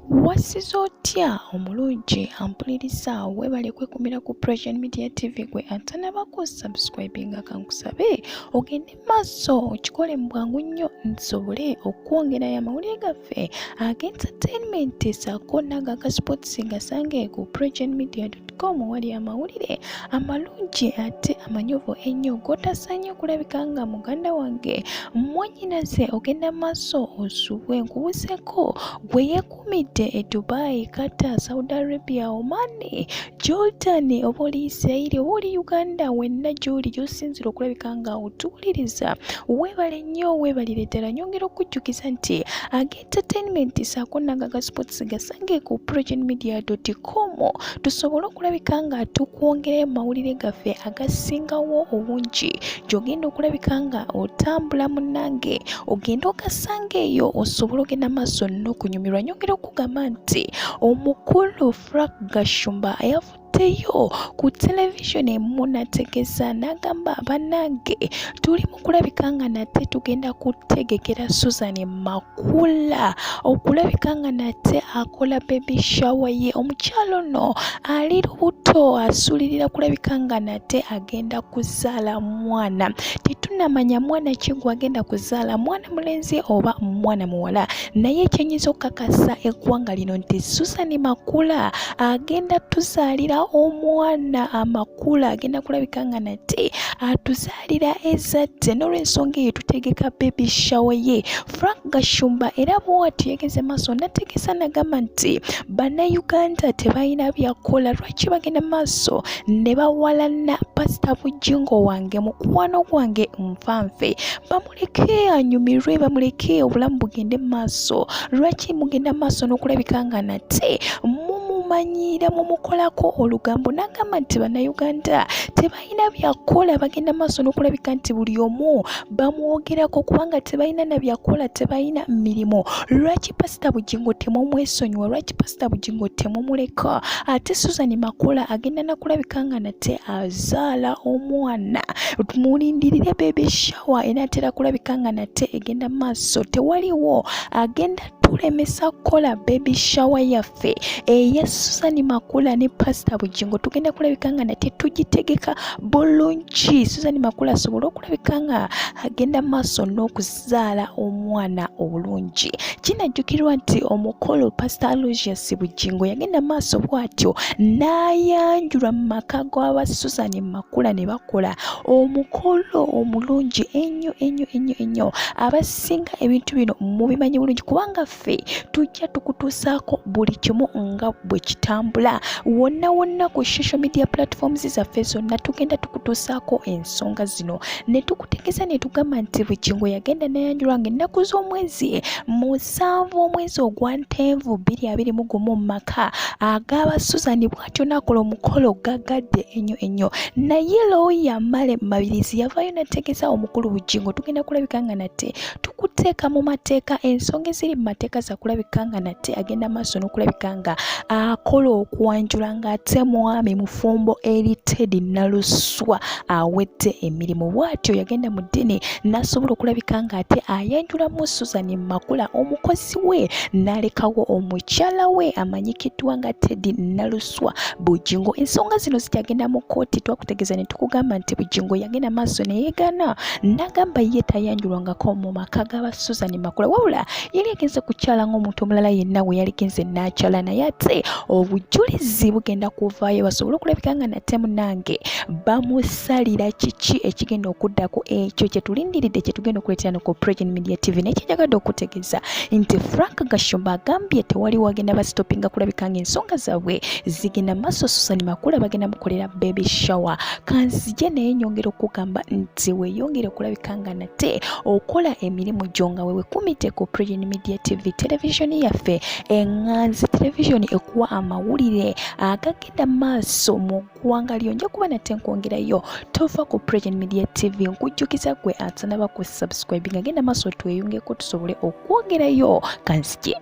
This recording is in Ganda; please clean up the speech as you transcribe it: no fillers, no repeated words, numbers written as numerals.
Wasiza otya omulungi ampuliriza weebale kwekumira ku Precious Media TV gwe atanaba ku subscribinga kankusabe ogende maaso okikole mu bwangu nnyo nsobole okwongerayo amawulire gaffe ag'entertainment ssaako n'aga sports gasange ku PreciousMedia.com wali amawulire amalungi ate amanyuvu ennyo g'otasaanye okulabika nga muganda wange mwannyinaze ogenda maaso osubwe nkubuuseko gwe yeekumidde e Dubai, Qatar, Saudi Arabia, Oman, Jordan, oba oli Israel, oba oli Uganda, wenna gy'oli gy'osinzira okulabika nga otuwuliriza. Weebale nnyo, weebalire ddala. Nyongera okujjukiza nti ag'entertainment ssaako n'aga sports gasange ku PreciousMedia.com tusobole okulabika nga tukwongerayo mawulire gaffe agasingawo obungi gy'ogenda okulabika nga otambula munnange ogenda ogasanga eyo osobole ogenda maaso n'okunyumirwa. Nyongera okugamba nti omukulu Frank Gashumba yavuddeyo ku television emunategeza n'agamba bannange tuli mu kulabika nga nate tugenda kutegekera Susan Makula okulabika nga nate akola baby shower ye. Omukyalo no ali lubuto asulirira kulabika nga nate agenda kuzaala mwana. Tetunnamanya mwana ki gw'agenda kuzaala, mwana mulenzi oba mwana muwala, naye ekyenyiza okukakasa eggwanga lino nti Susan Makula agenda tuzaalira omwana amakula, agenda kulabika nga nate atuzaalira ezadde. N'olwensonga eyo tutegeka baby shower ye. Frank Gashumba era bw'atyo yegeze maaso nategesa n'agamba nti bannayuganda tebalina byakola, lwaki bagenda maaso ne bawalana Pastor Bujingo wange mukwano gwange nfanfe, bamuleke anyumirwe, bamuleke obulamu bugende maaso. Lwaki mugenda maaso n'okulabika nga nate mumumanyira mumukolako olugambo? N'agamba nti bannayuganda tebalina byakola, bagenda maaso n'okulabika nti buli omu bamwogerako kubanga tebalina na byakola, tebalina mirimu. Lwaki Pastor Bujingo temumwesonyiwa? Lwaki Pastor Bujingo temumuleka? Ate Susan Makula agenda nakulabika nga nate azaala omwana. Mulindirire baby shower enaatera kulabika nga nate egenda maaso. Tewaliwo agenda tulemesa kola baby shower yaffe eya Susan Makula ne Pastor Bujingo. Tugenda kulabika nga nate tugitegeka bulungi. Susan Makula asobole okulabika nga agenda maaso n'okuzaala omwana obulungi. Kinajjukirwa nti omukolo Pastor Aloysius Bujingo yagenda maaso bw'atyo n'ayanjulwa mu maka g'aba Susan Makula ne bakola omukolo omulungi ennyo ennyo ennyo ennyo. Abasinga ebintu bino mubimanyi bulungi kubanga ffe tujja tukutuusaako buli kimu nga bwe kitambula. Wonna wonna ku social media platforms zaffe zonna tugenda tukutuusaako ensonga zino ne tukutegeeza ne tugamba nti Bujingo yagenda n'ayanjulwa ng'ennaku z'omwezi 7 omwezi ogwa Ntenvu 2021 mu maka ag'aba Susan. Bw'atyo n'akola omukolo gagadde ennyo ennyo. Naye looya Male Mabirizi yavaayo n'ategeeza omukulu Bujingo tugenda kulabika nga nate tukuteeka mu mateeka, ensonga eziri mu mateeka za kulabika nga nate agenda maaso n'okulabika nga akola okwanjula ng'ate mwami mufumbo eri Ted Naluswa awedde emirimu. Bw'atyo yagenda mu ddini n'asobola okulabika nga ate ayanjulamu Susan Makula omukozi we n'alekawo omukyala we amanyikiddwa nga Ted Naluswa Bujingo. Ensonga zino zikyagenda mu kkooti, twakutegeeza ne tukugamba nti Bujingo yagenda maaso ne yeegana n'agamba ye tayanjulwangako mu maka g'aba Susan Makula, wabula yali agenze kukyala ng'omuntu omulala yenna we yali genze n'akyala. Naye ate obujulizi bugenda kuvaayo basobole okulabika nga nate munnange bamusalira kiki ekigenda okuddako. Ekyo kye tulindiridde kye tugenda okuleetera ku Precious Media TV. Naye kyenjagadde okutegeeza nti Frank Gashumba agambye tewali wagenda basitopinga kulabika nga ensonga zaabwe zigenda maaso. Susan Makula bagenda mukolera baby shower. Kanzije naye nyongera okugamba nti weeyongere okulabika nga nate okola emirimu gyo nga wewe kumite ku Precious Media TV television yaffe eŋŋanzi, television ekuwa amawulire agagenda maaso mu ggwanga lyo. Nja kuba nate nkwongerayo tova ku Precious Media TV. Nkujjukiza gwe atanaba ku subscribing agenda maaso tweyungeko tusobole okwongerayo. Kanzije.